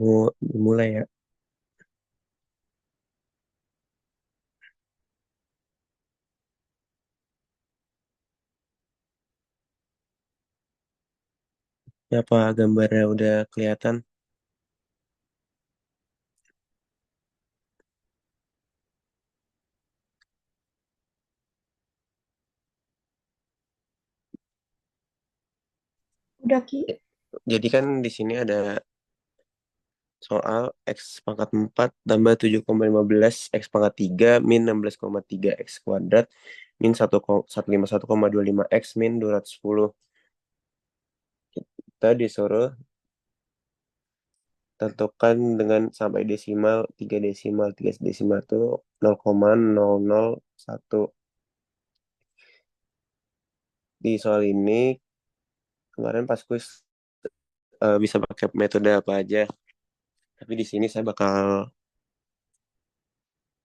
Mau dimulai ya. Ya, apa gambarnya udah kelihatan? Udah Ki, Jadi kan di sini ada soal X pangkat 4 tambah 7,15 X pangkat 3 min 16,3 X kuadrat min 151,25 X min 210. Kita disuruh tentukan dengan sampai desimal, 3 desimal. 3 desimal itu 0,001. Di soal ini kemarin pas kuis bisa pakai metode apa aja. Tapi di sini saya bakal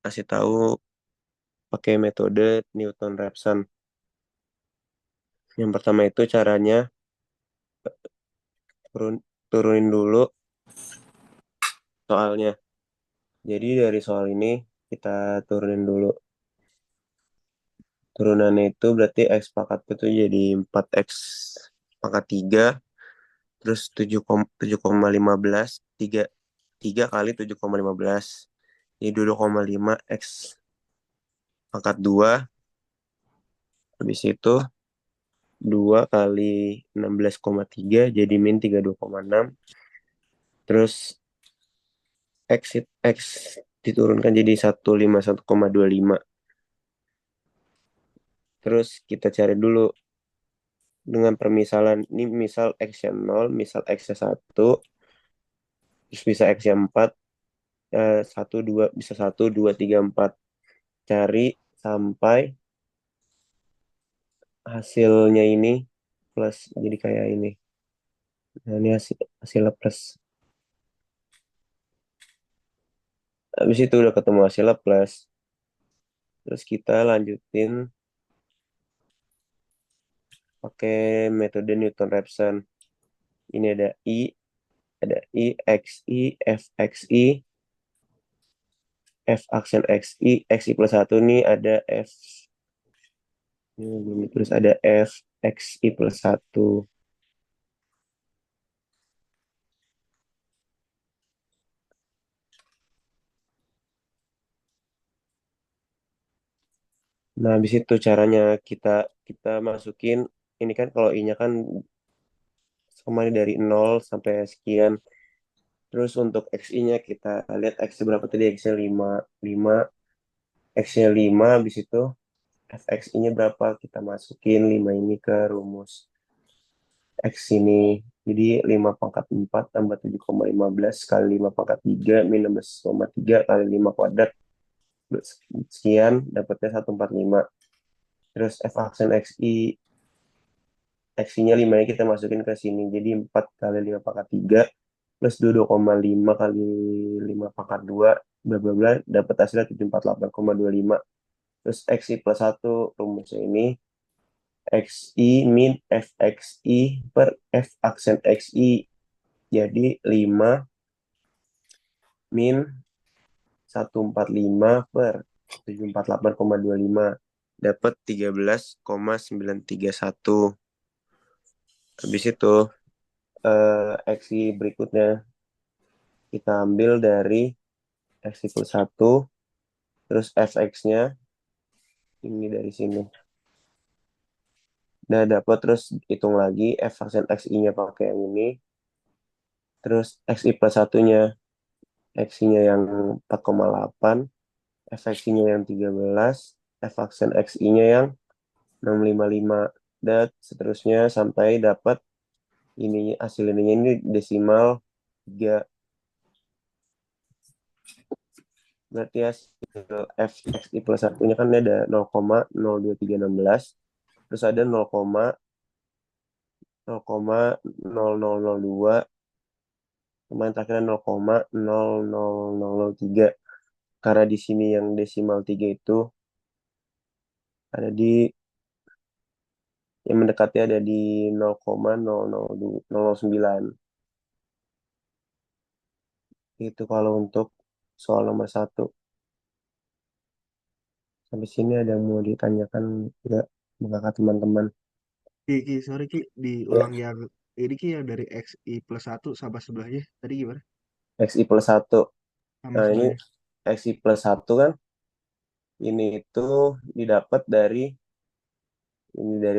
kasih tahu pakai metode Newton-Raphson. Yang pertama itu caranya turun, turunin dulu soalnya. Jadi dari soal ini kita turunin dulu. Turunannya itu berarti X pangkat itu jadi 4X pangkat 3, terus 7,15, 3, 3 kali 7,15. Jadi 2,5 X pangkat 2, habis itu 2 kali 16,3 jadi min 32,6. Terus X diturunkan jadi 151,25. Terus kita cari dulu dengan permisalan ini, misal X-nya 0, misal X-nya 1, terus bisa X-nya 4, 1, 2, bisa 1, 2, 3, 4. Cari sampai hasilnya ini plus, jadi kayak ini. Nah, ini hasilnya plus. Habis itu udah ketemu hasilnya plus. Terus kita lanjutin pakai metode Newton-Raphson. Ini ada I, F aksen XI plus satu nih ada F. Ini belum ditulis, ada F XI plus satu. Nah, habis itu caranya kita kita masukin ini kan kalau I-nya kan sama dari 0 sampai sekian. Terus untuk XI-nya kita lihat X berapa tadi, X-nya 5 5 X-nya 5, habis itu FXI-nya berapa, kita masukin 5 ini ke rumus X ini. Jadi 5 pangkat 4 tambah 7,15 kali 5 pangkat 3 min 16,3 kali 5 kuadrat sekian, dapatnya 145. Terus F aksen XI, XI-nya 5 nya kita masukin ke sini. Jadi 4 kali 5 pangkat 3 plus 22,5 kali 5 pangkat 2 bla bla bla, dapat hasilnya 748,25. Terus XI plus 1 rumusnya ini XI min FXI per F aksen XI. Jadi 5 min 145 per 748,25. Dapat 13,931. Habis itu XI berikutnya kita ambil dari XI plus 1. Terus FX-nya ini dari sini. Nah, dapat, terus hitung lagi F aksen XI-nya pakai yang ini. Terus XI plus satunya, XI-nya yang 4,8, FX-nya yang 13, F aksen XI-nya yang 655, dan seterusnya sampai dapat ini hasil ininya ini desimal 3. Berarti hasil FXI plus satunya kan ada 0,02316, terus ada 0,00002, kemarin terakhir 0,00003. Karena di sini yang desimal 3 itu ada di yang mendekati, ada di 0,009. Itu kalau untuk soal nomor satu. Sampai sini ada yang mau ditanyakan nggak kakak teman-teman? Sorry Ki, Ya. diulang yang ini Ki yang dari XI+1 sama sebelahnya. Tadi gimana? XI plus satu. Sama Nah, ini sebelahnya. XI plus satu kan, ini itu didapat dari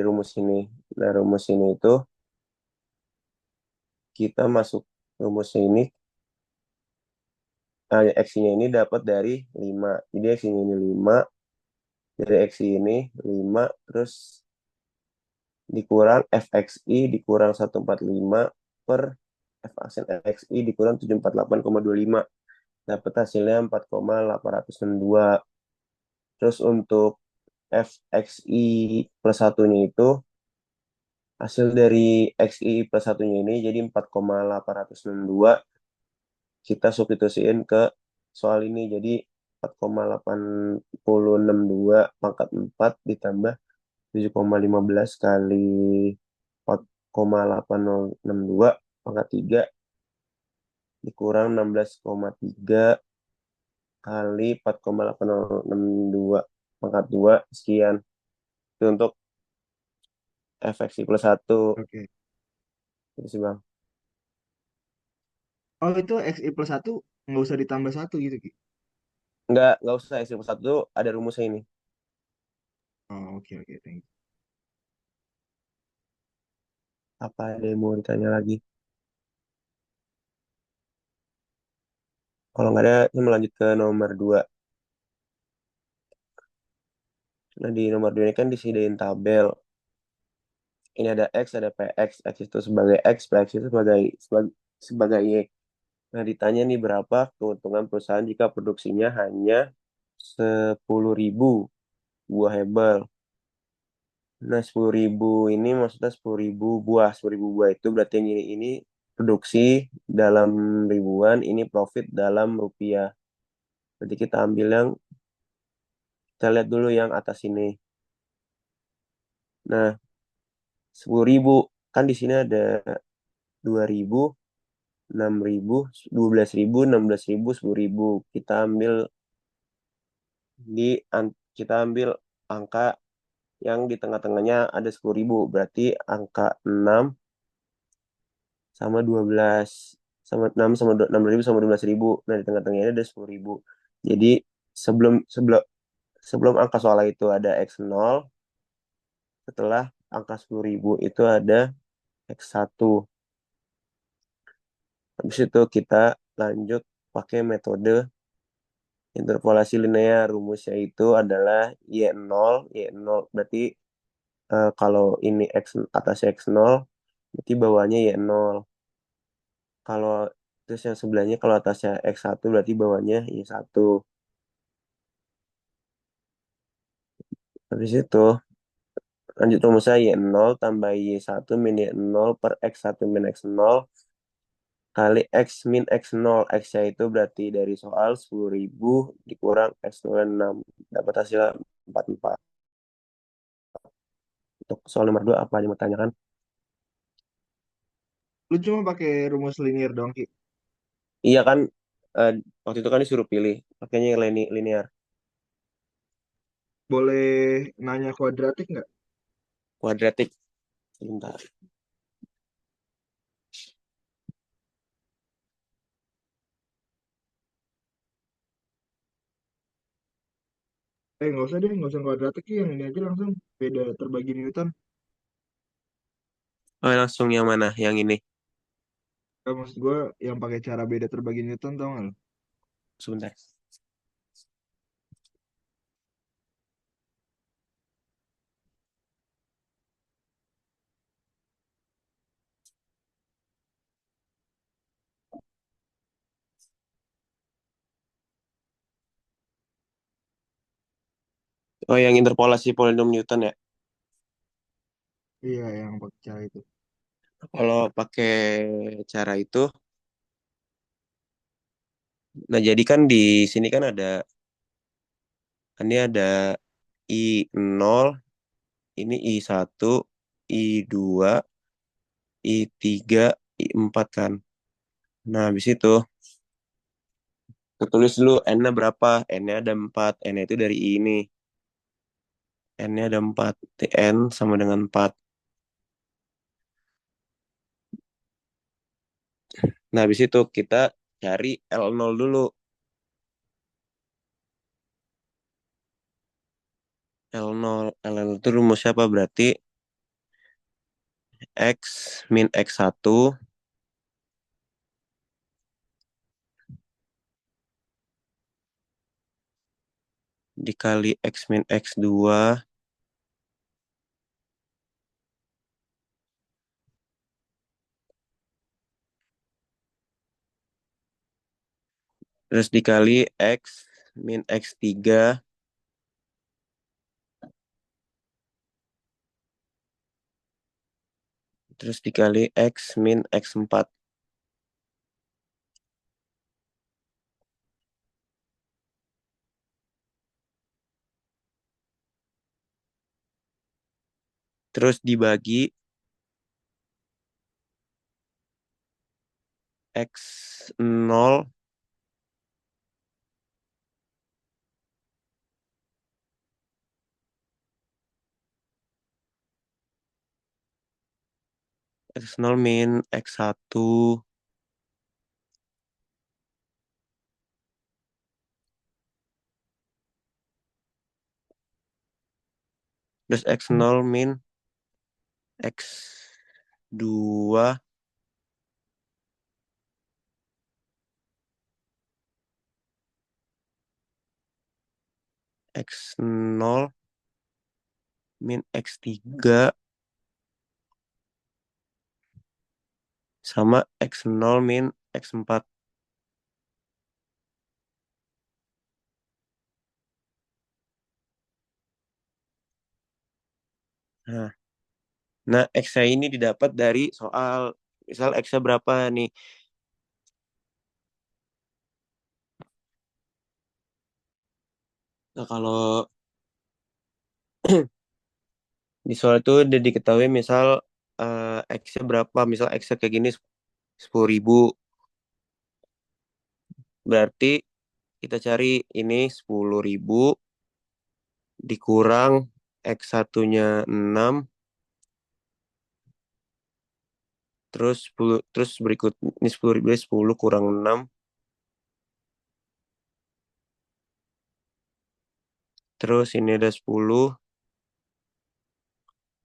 rumus ini. Nah, rumus ini itu kita masuk rumusnya ini, X-nya ini dapat dari 5. Jadi X-nya ini 5, dari X ini 5, terus dikurang fxi dikurang 145 per f aksen xi dikurang 748,25. Dapat hasilnya 4,862. Terus untuk fxi plus satunya itu, hasil dari xi plus satunya ini jadi 4,862, kita substitusiin ke soal ini jadi 4,862 pangkat 4 ditambah 7,15 kali 4,8062 pangkat 3 dikurang 16,3 kali 4,8062 pangkat 2 sekian. Itu untuk efeksi plus satu. Oke. Itu sih bang. Oh itu XI+1 nggak usah ditambah satu gitu Ki. Nggak usah efeksi plus satu, ada rumusnya ini. Oh oke oke thank you. Apa ada yang mau ditanya lagi? Kalau nggak ada, saya melanjut ke nomor 2. Nah, di nomor 2 ini kan disediain tabel. Ini ada X, ada PX. X itu sebagai X, PX itu sebagai Y. Nah, ditanya nih berapa keuntungan perusahaan jika produksinya hanya 10.000 buah hebel. Nah, 10.000 ini maksudnya 10.000 buah. 10.000 buah itu berarti yang ini produksi dalam ribuan, ini profit dalam rupiah. Berarti kita lihat dulu yang atas ini. Nah, 10.000 kan di sini ada 2.000, 6.000, 12.000, 16.000, 10.000. Kita ambil angka yang di tengah-tengahnya ada 10.000. Berarti angka 6 sama 12, sama 6 sama 6.000 sama 12.000. Nah, di tengah-tengahnya ada 10.000. Jadi sebelum sebelum sebelum angka soal itu ada X0, setelah angka 10.000 itu ada X1. Habis itu kita lanjut pakai metode interpolasi linear. Rumusnya itu adalah Y0. Y0 berarti kalau ini X atasnya X0, berarti bawahnya Y0. Kalau terus yang sebelahnya kalau atasnya X1 berarti bawahnya Y1. Habis itu lanjut rumusnya Y0 tambah Y1 min Y0 per X1 min X0 kali X min X0. X-nya itu berarti dari soal 10.000 dikurang X0 6. Dapat hasilnya 44. Untuk soal nomor 2 apa yang mau tanyakan? Lu cuma pakai rumus linear doang Ki. Iya kan, eh, waktu itu kan disuruh pilih. Pakainya yang linear. Boleh nanya kuadratik nggak? Kuadratik. Sebentar. Nggak usah deh, nggak usah kuadratik Ki. Yang ini aja langsung beda terbagi Newton. Oh, langsung yang mana? Yang ini. Maksud gue yang pakai cara beda terbagi Newton tau nggak lo? Sebentar. Oh, yang interpolasi polinom Newton ya. Iya, yang pakai cara itu. Kalau pakai cara itu, nah jadi kan di sini kan ini ada I0, ini I1, I2, I3, I4 kan. Nah, habis itu Ketulis dulu N-nya berapa. N-nya ada 4. N-nya itu dari ini. N-nya ada 4. N sama dengan 4. Nah, habis itu kita cari L0 dulu. L0. L0 itu rumusnya apa? Berarti X min X1 dikali X min X2 terus dikali X min X3 terus dikali X min X4. Terus dibagi X0 X0 min X1 terus X0 min X2 X0 min X3 sama X0 min X4. Nah, nah X-nya ini didapat dari soal. Misal X-nya berapa nih? Nah, kalau di soal itu udah diketahui misal X-nya berapa. Misal X-nya kayak gini 10.000. Berarti kita cari ini 10.000 dikurang X1-nya 6. Terus 10, terus berikut ini 10.000 10 kurang 6. Terus ini ada 10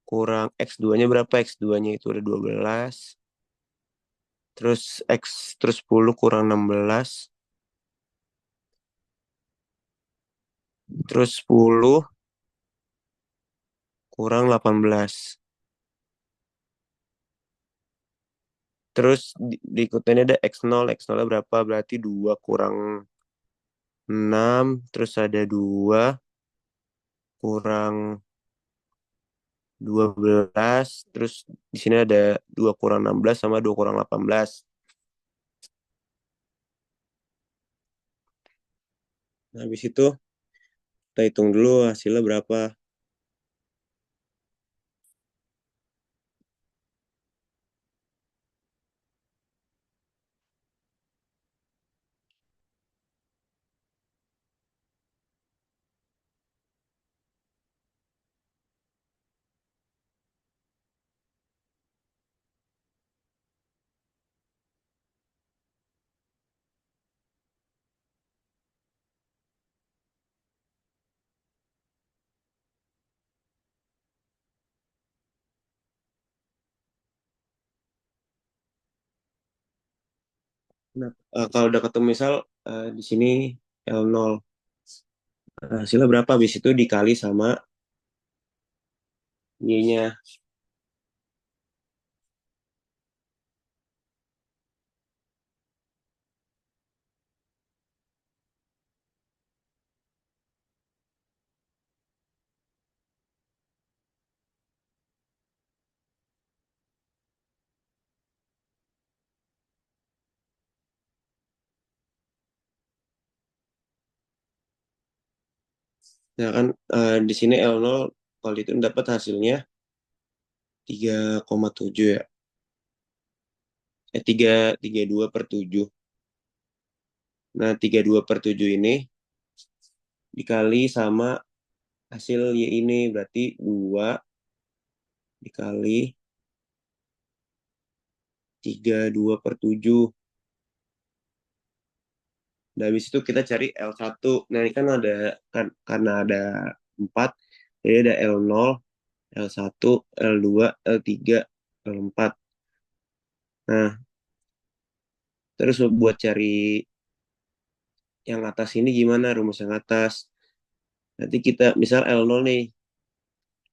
kurang X2-nya berapa? X2-nya itu ada 12. Terus terus 10 kurang 16. Terus 10 kurang 18. Terus diikutannya ada X0. X0 berapa? Berarti 2 kurang 6. Terus ada 2 kurang 12. Terus di sini ada 2 kurang 16 sama 2 kurang 18. Nah, habis itu kita hitung dulu hasilnya berapa. Nah, kalau udah ketemu misal di sini L0. Hasilnya berapa? Habis itu dikali sama Y-nya. Nah kan di sini L0 kalau itu dapat hasilnya 3,7 ya. 3, 32/7. Nah, 32/7 ini dikali sama hasil Y ini berarti 2 dikali 32/7. Nah, habis itu kita cari L1. Nah, ini kan ada karena ada 4, jadi ada L0, L1, L2, L3, L4. Nah, terus buat cari yang atas ini gimana rumus yang atas? Nanti kita misal L0 nih,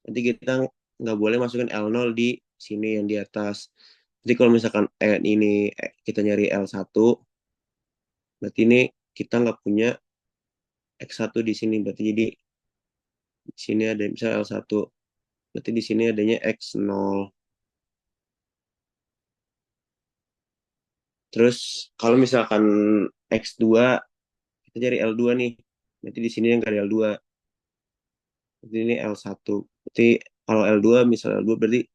nanti kita nggak boleh masukin L0 di sini yang di atas. Jadi kalau misalkan ini kita nyari L1, berarti ini kita nggak punya X1 di sini. Berarti jadi di sini ada misal L1, berarti di sini adanya X0. Terus kalau misalkan X2, kita cari L2 nih. Berarti di sini yang nggak ada L2. Berarti ini L1. Berarti kalau L2, misal L2 berarti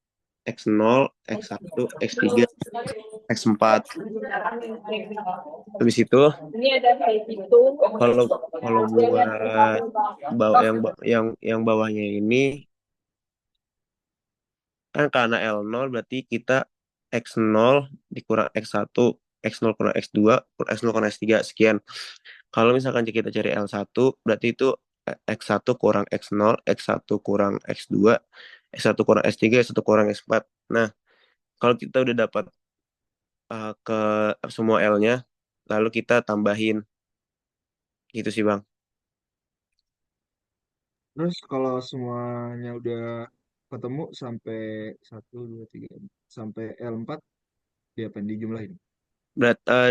X0, X1, X3, X4. Habis itu kalau kalau buat yang bawahnya ini kan karena L0 berarti kita X0 dikurang X1, X0 kurang X2, X0 kurang X3 sekian. Kalau misalkan kita cari L1 berarti itu X1 kurang X0, X1 kurang X2, X1 kurang X3, X1 kurang X4. Nah, kalau kita udah dapat ke semua L-nya, lalu kita tambahin gitu sih Bang. Terus kalau semuanya udah ketemu sampai satu, dua, tiga, sampai L4, diapain dijumlahin?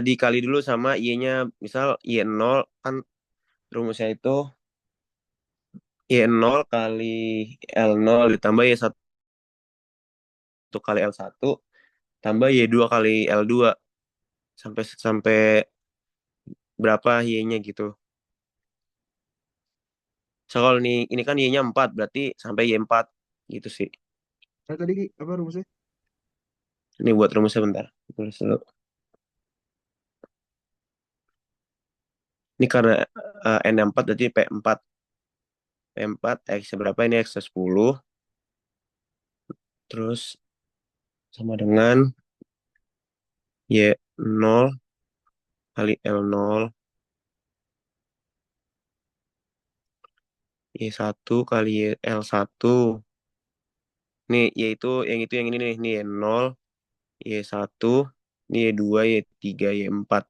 Dikali dulu sama Y-nya, misal Y0 kan rumusnya itu Y0 kali L0 ditambah Y1 kali L1 tambah Y2 kali L2 sampai sampai berapa Y-nya gitu. So kalau ini kan Y-nya 4 berarti sampai Y4 gitu sih. Tadi apa rumusnya? Ini buat rumusnya bentar. Tulis dulu. Ini karena N4 berarti P4. P4 X berapa ini X10 terus sama dengan Y0 kali L0 Y1 kali L1. Nih, yaitu yang ini nih, nih Y0, Y1, ini Y2, Y3, Y4.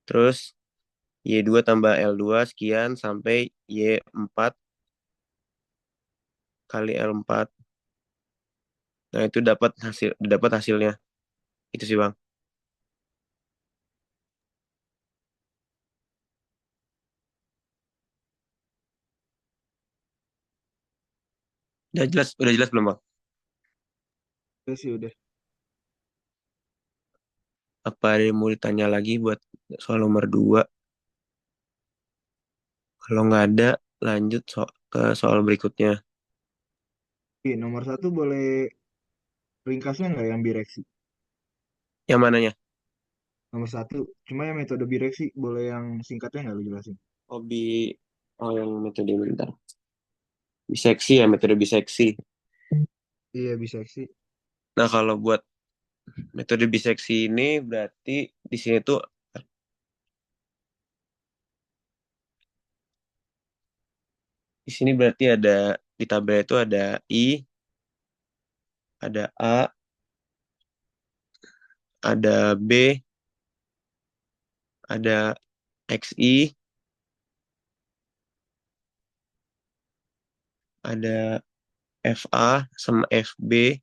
Terus Y2 tambah L2 sekian sampai Y4 kali L4. Nah, itu dapat hasilnya. Itu sih, Bang. Udah jelas belum, Bang? Ya sih udah. Apa ada yang mau ditanya lagi buat soal nomor 2? Kalau nggak ada, lanjut ke soal berikutnya. Nomor satu boleh ringkasnya nggak yang bireksi? Yang mananya? Nomor satu, cuma yang metode bireksi boleh yang singkatnya nggak lu jelasin? Hobi, oh yang metode bentar. Biseksi ya, metode biseksi. Iya biseksi. Nah, kalau buat metode biseksi ini berarti di sini tuh di sini berarti ada di tabel itu ada I, ada A, ada B, ada XI, ada FA sama FB.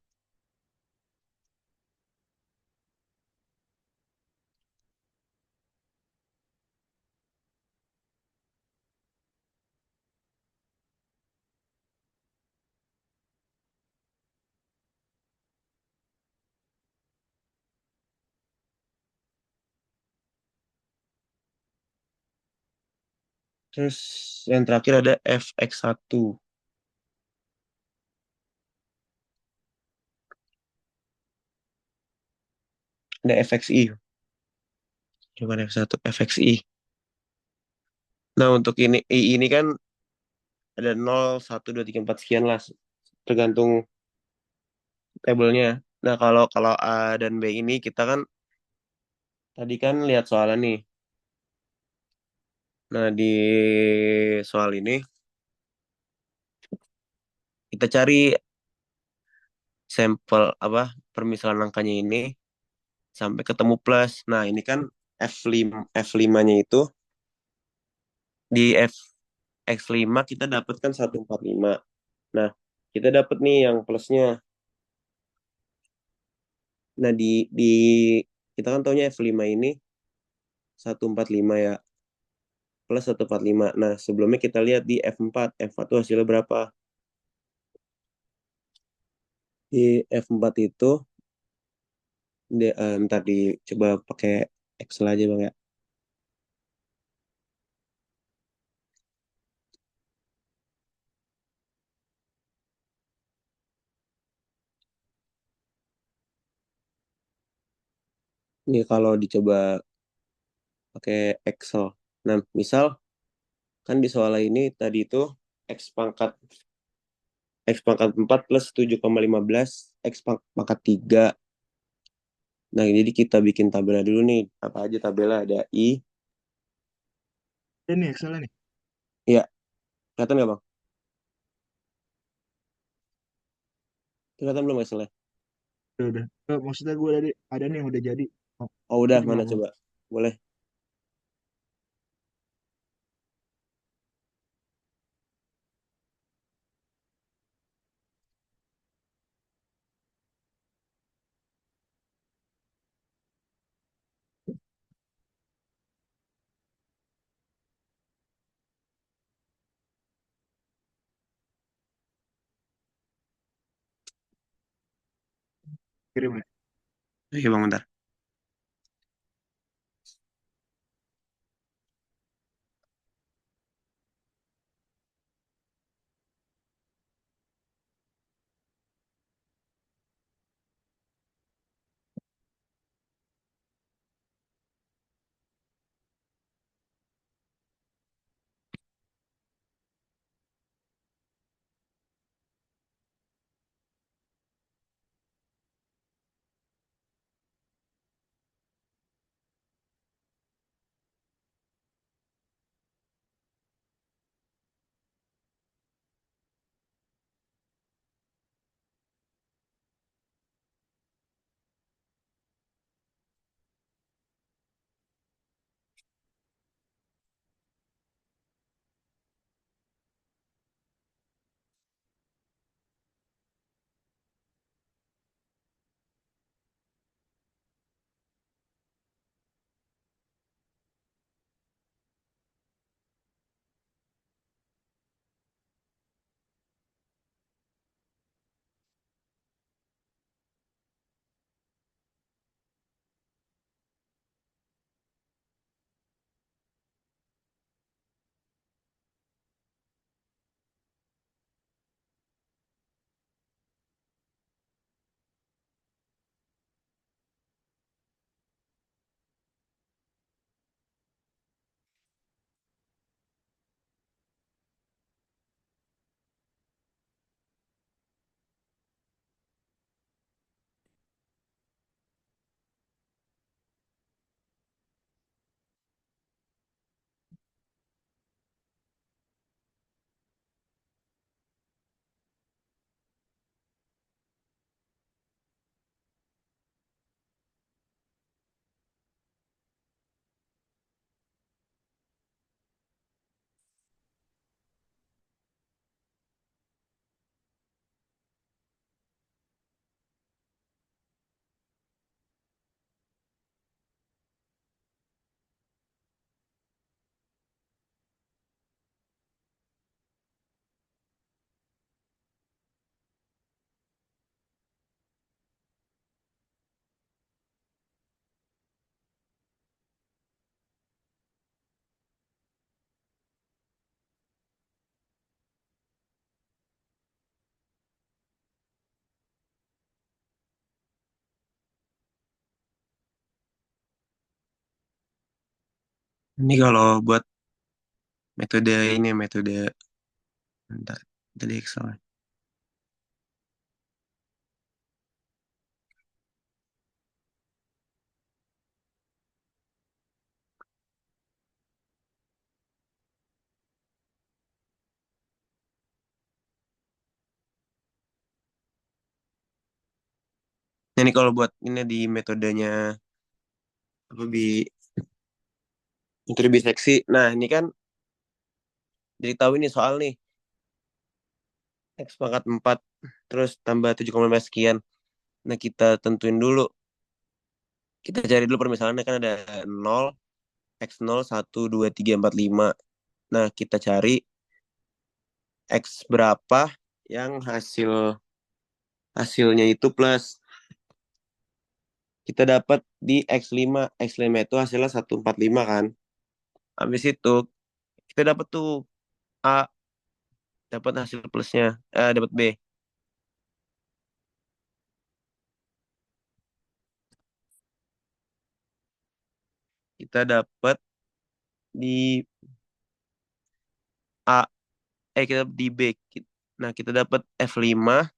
Terus yang terakhir ada FX1, ada FXI. Cuman F1 FXI. Nah, untuk ini kan ada 0, 1, 2, 3, 4 sekian lah, tergantung tabelnya. Nah, kalau kalau A dan B ini kita kan tadi kan lihat soalnya nih. Nah, di soal ini kita cari sampel apa permisalan angkanya ini sampai ketemu plus. Nah, ini kan F5-nya itu di X5 kita dapat kan 145. Nah, kita dapat nih yang plusnya. Nah, di kita kan taunya F5 ini 145 ya, plus 145. Nah, sebelumnya kita lihat di F4. F4 itu hasilnya berapa? Di F4 itu, ntar dicoba pakai Excel aja Bang ya. Ini kalau dicoba pakai Excel. Nah, misal kan di soal ini tadi itu X pangkat X pangkat 4 plus 7,15 X pangkat 3. Nah, jadi kita bikin tabelnya dulu nih. Apa aja tabelnya? Ada I. Ini Excel nih. Ya, kelihatan nggak Bang? Kelihatan belum Excelnya? Udah. Maksudnya gue ada nih yang udah jadi. Oh, Oh, itu udah. gimana Mana bang? coba? Boleh. Kirim ya. Oke Bang, bentar. Ini kalau buat metode ini metode bentar, metode Excel. Nah, ini kalau buat ini di metodenya apa metode biseksi. Nah, ini kan jadi tahu ini soal nih X pangkat 4 terus tambah 7,5 sekian. Nah, kita tentuin dulu. Kita cari dulu permisalannya kan ada 0, X0, 1, 2, 3, 4, 5. Nah, kita cari X berapa yang hasilnya itu plus. Kita dapat di X5. X5 itu hasilnya 145 kan. Habis itu kita dapat tuh A, dapat hasil plusnya. Dapat B. Kita dapat di A, kita dapet di B. Nah, kita dapat F5,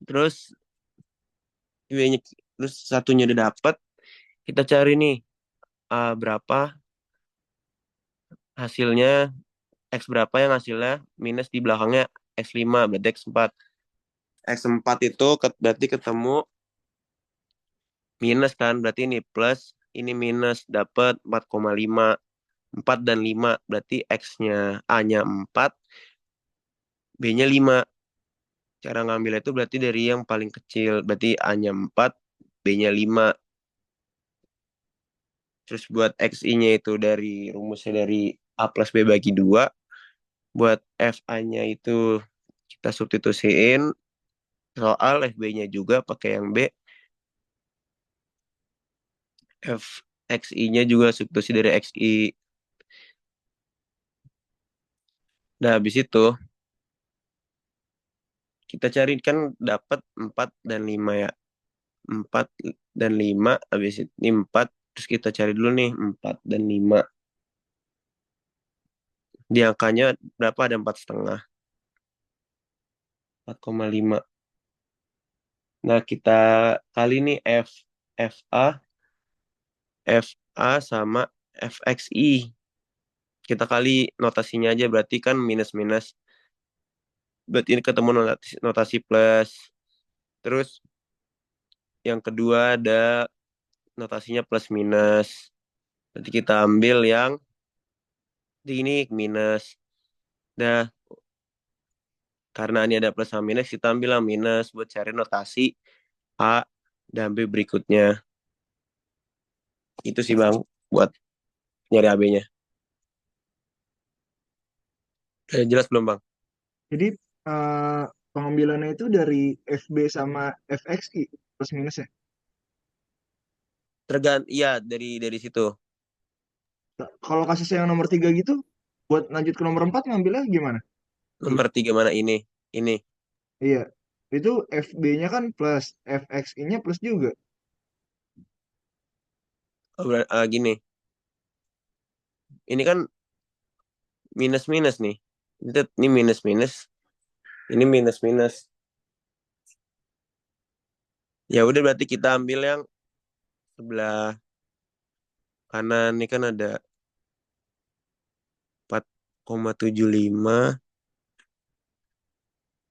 terus W-nya, terus satunya udah dapat. Kita cari nih berapa hasilnya, X berapa yang hasilnya minus di belakangnya X5, berarti X4. X4 itu berarti ketemu minus kan, berarti ini plus, ini minus, dapat 4,5. 4 dan 5, berarti X-nya A-nya 4, B-nya 5. Cara ngambil itu berarti dari yang paling kecil, berarti A-nya 4, B-nya 5. Terus buat XI-nya itu dari rumusnya dari A plus B bagi 2. Buat FA-nya itu kita substitusiin soal FB-nya juga pakai yang B. XI-nya juga substitusi dari XI. Nah, habis itu kita cari kan dapat 4 dan 5 ya. 4 dan 5, habis itu ini 4. Terus kita cari dulu nih 4 dan 5. Di angkanya berapa? Ada 4,5. 4,5. Nah, kita kali nih FA, FA sama FXI. Kita kali notasinya aja berarti kan minus-minus. Berarti ini ketemu notasi plus. Terus yang kedua ada notasinya plus minus. Berarti kita ambil yang di ini minus. Nah, karena ini ada plus sama minus, kita ambil yang minus buat cari notasi A dan B berikutnya. Itu sih Bang, buat nyari AB-nya. Jelas belum Bang? Jadi eh, pengambilannya itu dari FB sama FXI plus minus ya. Iya dari situ. Nah, kalau kasus yang nomor 3 gitu, buat lanjut ke nomor 4 ngambilnya gimana? Ki? Nomor 3 mana ini? Ini. Iya, itu FB-nya kan plus, FXI-nya plus juga. Oh, gini. Ini kan minus minus nih. Ini minus minus. Ini minus minus. Ya udah berarti kita ambil yang sebelah kanan. Ini kan ada 4,75.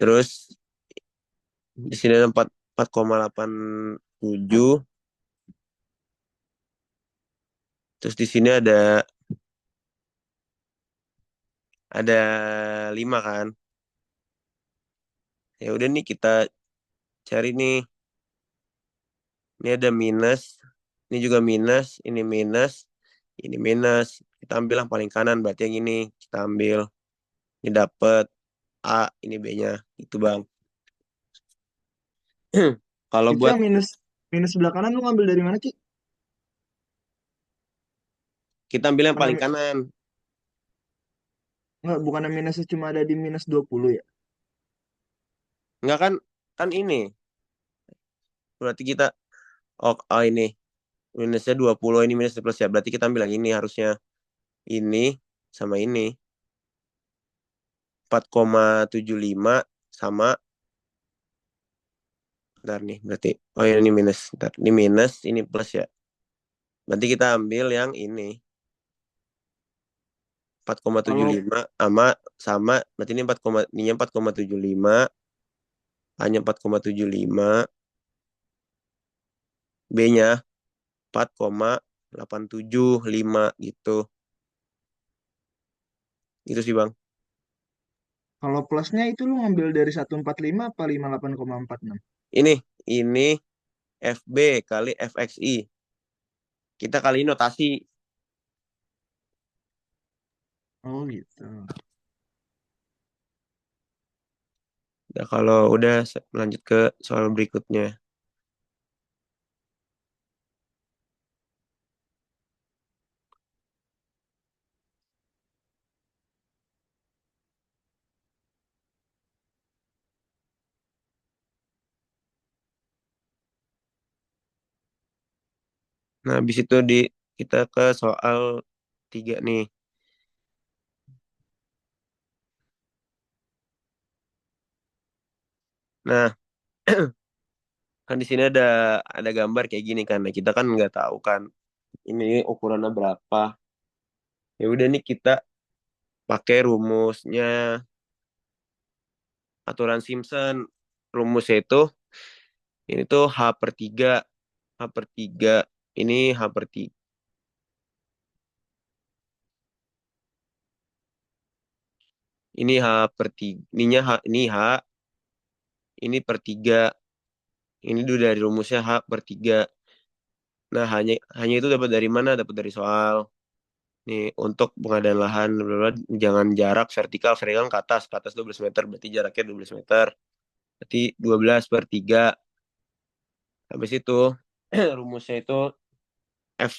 Terus di sini ada 4,87. Terus di sini ada 5 kan. Ya udah nih kita cari nih. Ini ada minus. Ini juga minus. Ini minus. Kita ambil yang paling kanan. Berarti yang ini kita ambil. Ini dapat A, ini B-nya. Itu Bang. Kalau Itu buat yang minus minus sebelah kanan lu ngambil dari mana, Ki? kita ambil yang paling Bukannya, kanan. enggak, bukannya minusnya cuma ada di minus 20 ya? Enggak kan? Kan ini. Berarti kita, oh ini. Minusnya 20, ini minus plus ya. Berarti kita ambil yang ini harusnya. Ini sama ini. 4,75 sama, bentar nih berarti. Oh ya ini minus. Bentar. Ini minus, ini plus ya. Berarti kita ambil yang ini. Kalau 4,75 sama sama berarti ini 4, ininya 4,75, hanya 4,75, B-nya 4,875 gitu. Itu sih Bang. kalau plusnya itu lu ngambil dari 145 apa 58,46? Ini ini FB kali FXI. Kita kali ini notasi. Oh gitu. Nah, kalau udah lanjut ke soal berikutnya. Nah, habis itu kita ke soal 3 nih. Nah, kan di sini ada gambar kayak gini kan. Nah, kita kan nggak tahu kan ini ukurannya berapa. Ya udah nih kita pakai rumusnya aturan Simpson. Rumusnya itu ini tuh H per 3. Ini H per 3. Ini H per 3. Ini H, ini per 3. Ini dulu dari rumusnya H per 3. Nah, hanya hanya itu dapat dari mana? Dapat dari soal. Nih, untuk pengadaan lahan, bla, bla, bla, jangan jarak vertikal ke atas 12 meter, berarti jaraknya 12 meter. Berarti 12/3. Habis itu, rumusnya itu F,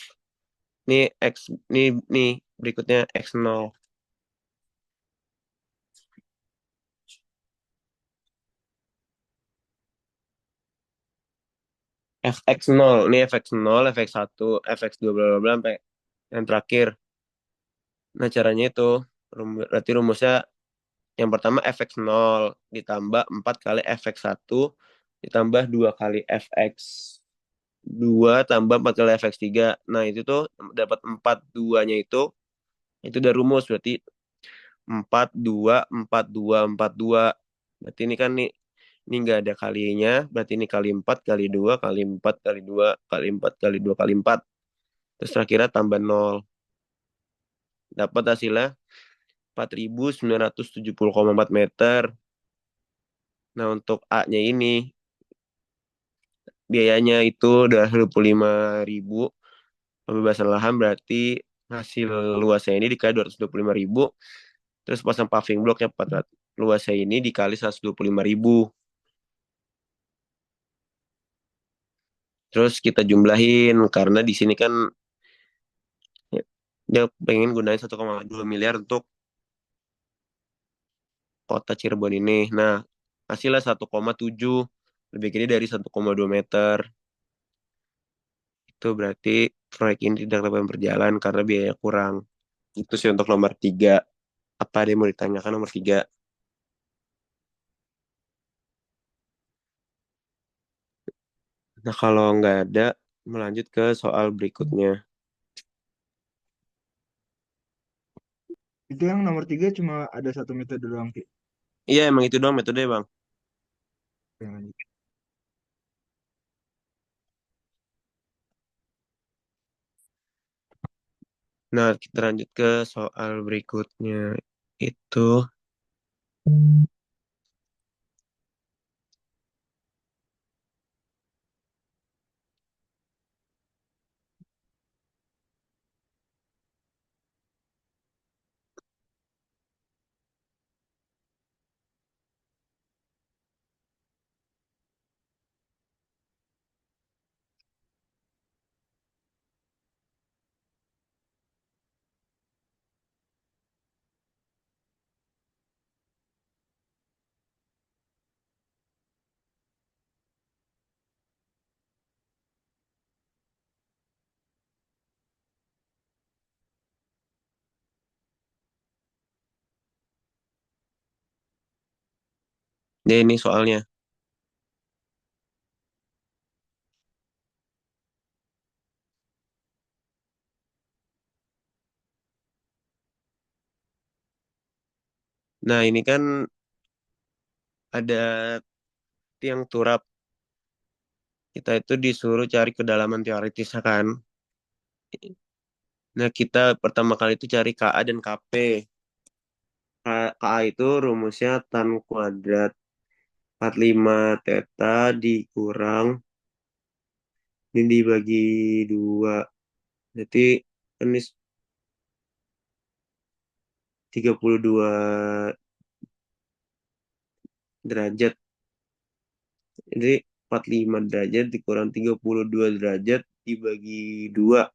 nih X, nih berikutnya X0. Fx0, ini Fx0, Fx1, Fx2, bla, bla, bla, sampai yang terakhir. Nah, caranya itu, berarti rumusnya yang pertama Fx0 ditambah 4 kali Fx1 ditambah 2 kali Fx2 tambah 4 kali Fx3. Nah, itu tuh dapat 42-nya itu udah rumus berarti 42 42 42. Berarti ini kan nih ini enggak ada kalinya, berarti ini kali 4 kali 2 kali 4 kali 2 kali 4 kali 2 kali 4. Terus terakhirnya tambah 0. Dapat hasilnya 4.970,4 meter. Nah, untuk A-nya ini biayanya itu udah 25.000. Pembebasan lahan berarti hasil luasnya ini dikali 225.000. Terus pasang paving blocknya 400. Luasnya ini dikali 125.000. Terus kita jumlahin karena di sini kan ya, dia pengen gunain 1,2 miliar untuk kota Cirebon ini. Nah, hasilnya 1,7, lebih gede dari 1,2 meter. Itu berarti proyek ini tidak dapat berjalan karena biaya kurang. Itu sih untuk nomor 3. Apa ada yang mau ditanyakan nomor 3? Nah, kalau nggak ada, melanjut ke soal berikutnya. Itu yang nomor 3 cuma ada satu metode doang, Ki. Iya, emang itu doang metode, Bang. Oke, lanjut. Nah, kita lanjut ke soal berikutnya. Itu, Ini soalnya. Nah, ini kan ada tiang turap. Kita itu disuruh cari kedalaman teoritisnya kan. Nah, kita pertama kali itu cari KA dan KP. KA itu rumusnya tan kuadrat 45 theta dikurang ini dibagi dua. Jadi ini 32 derajat. Jadi 45 derajat dikurang 32 derajat dibagi dua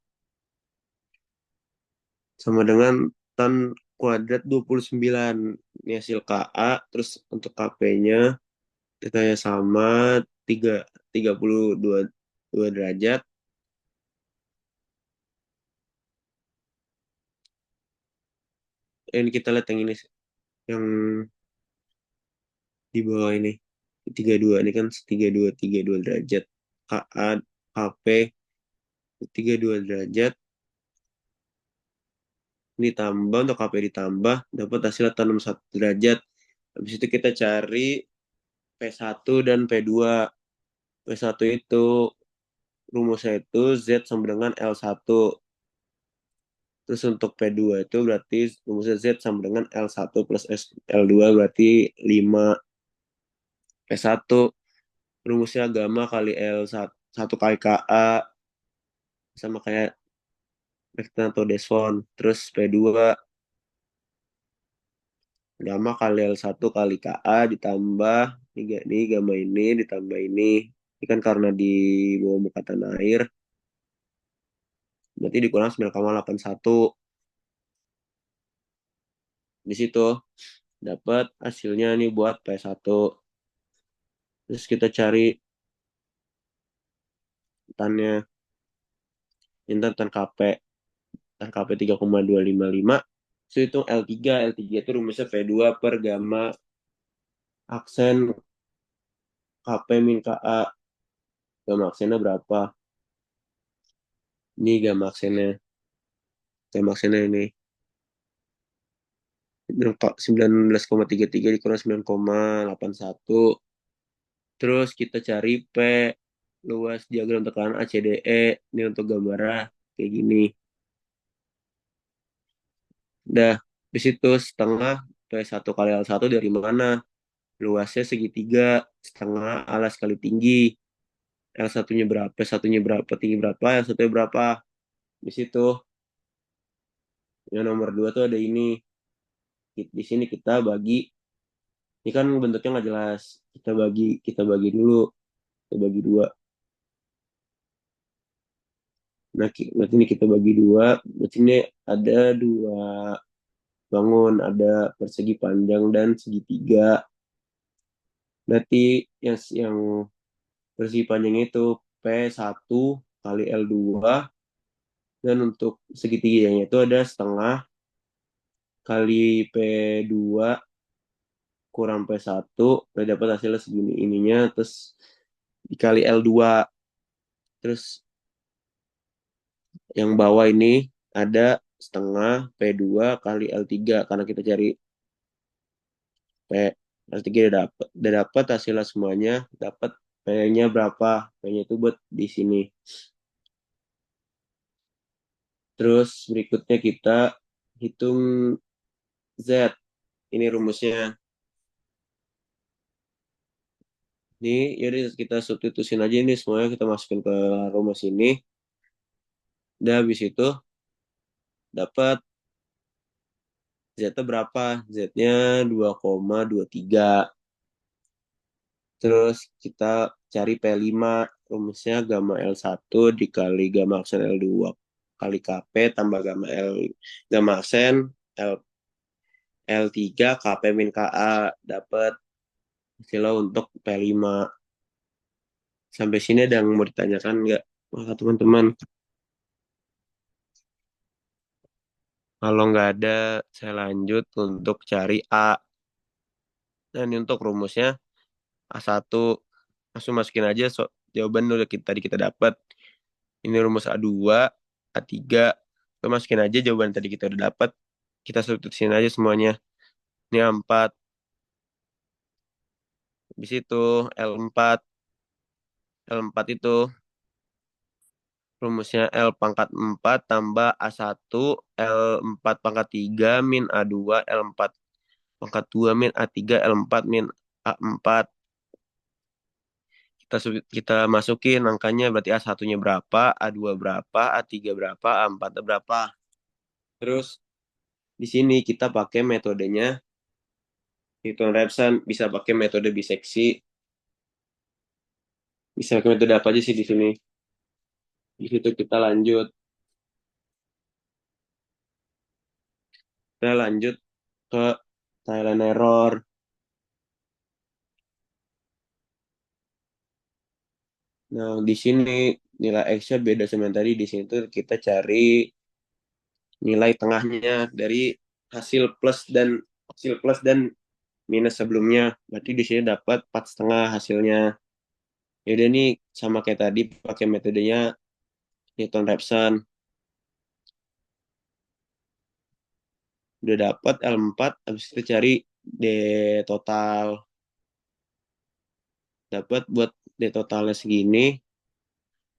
sama dengan tan kuadrat 29. Ini hasil KA. Terus untuk KP-nya ditanya sama 3, 32 2 derajat. Ini kita lihat yang ini, yang di bawah ini. 32 ini kan 32 derajat. KA, KP 32 derajat. Ini tambah untuk KP ditambah dapat hasil 61 derajat. Habis itu kita cari P1 dan P2. P1 itu rumusnya itu Z sama dengan L1. Terus untuk P2 itu berarti rumusnya Z sama dengan L1 plus L2 berarti 5. P1 rumusnya gamma kali L1 kali KA sama kayak Becton atau Desvon. Terus P2 gamma kali L1 kali KA ditambah ini gamma ini ditambah ini. Ini kan karena di bawah muka tanah air berarti dikurang 9,81. Di situ dapat hasilnya nih buat P1. Terus kita cari tannya, intan tan KP. Tan KP 3,255. So itu L3. L3 itu rumusnya P2 per gamma aksen KP min KA. Gamma aksennya berapa? Ini gamma aksennya. Gamma aksennya ini 19,33 dikurang 9,81. Terus kita cari P, luas diagram tekanan ACDE. Ini untuk gambarnya kayak gini. Udah, di situ setengah P1 kali L1 dari mana? Luasnya segitiga, setengah alas kali tinggi. L1-nya berapa? P1-nya berapa? Tinggi berapa? L1-nya berapa? Di situ. Yang nomor 2 tuh ada ini. Di sini kita bagi. Ini kan bentuknya nggak jelas. Kita bagi dulu. Kita bagi dua. Nah, berarti ini kita bagi dua. Berarti ini ada dua bangun. Ada persegi panjang dan segitiga. Berarti yang persegi panjang itu P1 kali L2. Dan untuk segitiganya itu ada setengah kali P2 kurang P1. Udah dapat hasilnya segini ininya. Terus dikali L2. Terus yang bawah ini ada setengah P2 kali L3 karena kita cari P. L3 udah dapat hasilnya semuanya, dapat P-nya berapa. P-nya itu buat di sini. Terus berikutnya kita hitung Z. Ini rumusnya. Ini jadi kita substitusin aja ini semuanya kita masukin ke rumus ini. Udah habis itu dapat Z-nya berapa? Z-nya 2,23. Terus kita cari P5, rumusnya gamma L1 dikali gamma aksen L2 kali KP tambah gamma aksen L3 KP min KA dapat hasilnya untuk P5. Sampai sini ada yang mau ditanyakan nggak? Maka teman-teman, kalau nggak ada, saya lanjut untuk cari A. Nah, ini untuk rumusnya. A1 langsung masukin aja jawaban udah tadi kita dapat. Ini rumus A2, A3. Kita masukin aja jawaban tadi kita udah dapat. Kita substitusin aja semuanya. Ini A4. Habis itu L4. L4 itu rumusnya L pangkat 4 tambah A1 L4 pangkat 3 min A2 L4 pangkat 2 min A3 L4 min A4. Kita masukin angkanya berarti A1-nya berapa, A2 berapa, A3 berapa, A4 berapa. Terus di sini kita pakai metodenya Newton Raphson, bisa pakai metode biseksi, bisa pakai metode apa aja sih di sini. Di situ kita lanjut ke trial and error. Nah, di sini nilai X-nya beda sama yang tadi. Di sini tuh kita cari nilai tengahnya dari hasil plus dan minus sebelumnya. Berarti di sini dapat 4,5 hasilnya. Yaudah nih sama kayak tadi pakai metodenya Newton-Raphson. Udah dapat L4, habis itu cari D total. Dapat buat D totalnya segini.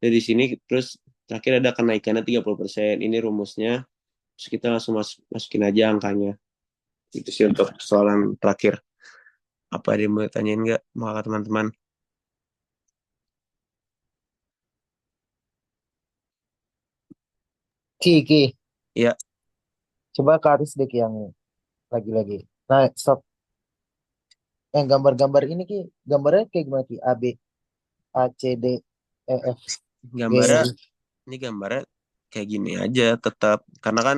Dari sini terus terakhir ada kenaikannya 30%. Ini rumusnya. Terus kita langsung masukin aja angkanya. Itu sih untuk soalan terakhir. Apa ada yang mau tanyain nggak, mau teman-teman? Ki, Ki, Ya, coba ke Aris deh Ki, yang lagi-lagi. Nah, stop. Yang gambar-gambar ini Ki, gambarnya kayak gimana Ki? A, B, A, C, D, E, F, G, gambarnya H. ini gambarnya kayak gini aja tetap. Karena kan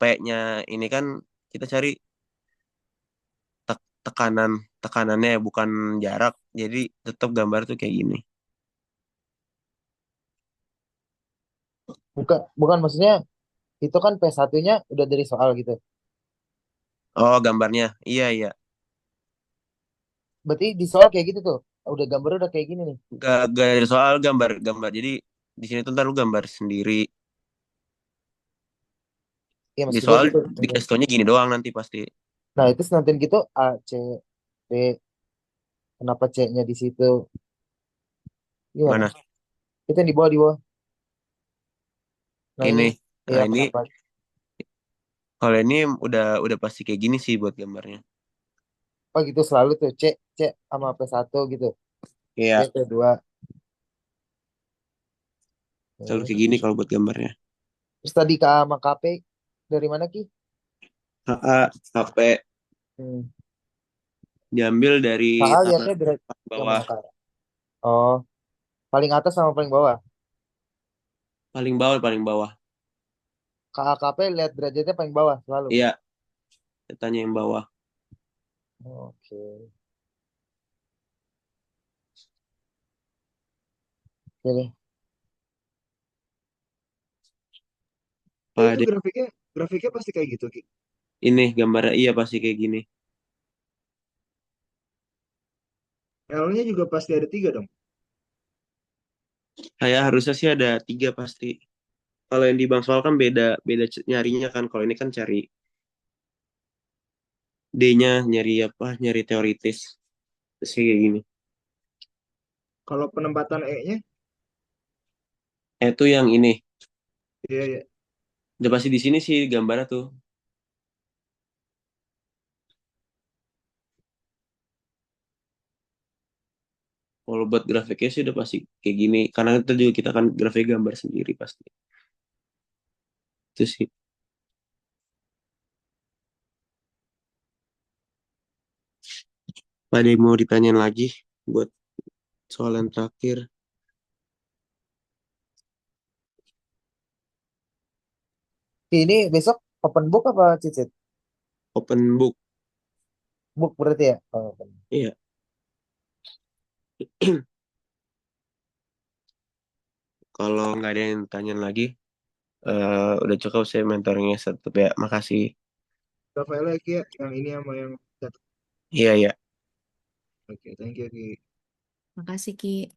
P-nya ini kan kita cari tekanan tekanannya bukan jarak. Jadi tetap gambar tuh kayak gini. Bukan, bukan maksudnya itu kan P1-nya udah dari soal gitu. Oh, gambarnya. Iya, iya. Berarti di soal kayak gitu tuh. Udah gambarnya udah kayak gini nih. Gak ada soal gambar-gambar. Jadi di sini tuh ntar lu gambar sendiri. Ya Di maksud gue soal gitu. dikasih taunya gini doang nanti pasti. Nah, itu nanti gitu A, C, D, kenapa C-nya di situ? Gimana? Mana? Itu yang di bawah. Nah, Ini. ini ya Nah, ini kenapa? kalau ini udah pasti kayak gini sih buat gambarnya. Oh gitu selalu tuh C, C sama P1 gitu. C, Iya, P2. selalu Hmm. kayak gini kalau buat gambarnya. Terus tadi K sama KP dari mana Ki? HA, HP Hmm. diambil dari KA tangan lihatnya yang bawah. mana Kak? Oh, paling atas sama paling bawah. Paling bawah, paling bawah. KA KP lihat derajatnya paling bawah selalu. Iya, tanya yang bawah. Oke. Oke deh. Oh Pak itu Ade, grafiknya grafiknya pasti kayak gitu Ki. ini gambarnya iya pasti kayak gini. L-nya juga pasti ada 3 dong. Kayak harusnya sih ada 3 pasti. Kalau yang di Bang Soal kan beda beda nyarinya kan. Kalau ini kan cari D-nya, nyari apa? Nyari teoritis. Terus kayak gini. Kalau penempatan E-nya, Itu yang ini. iya ya. Udah pasti di sini sih gambarnya tuh. Kalau buat grafiknya sih udah pasti kayak gini. Karena itu juga kita kan grafik gambar sendiri pasti. Itu sih. Ada yang mau ditanyain lagi buat soal yang terakhir? Ini besok open book apa cicit? Open book. Book berarti ya? Oh, Iya. Kalau nggak ada yang tanya lagi, udah cukup saya mentoringnya satu ya. Makasih. Rafael ya Ki ya, yang ini sama yang Iya, iya. Oke, thank you Ki. Makasih, Ki.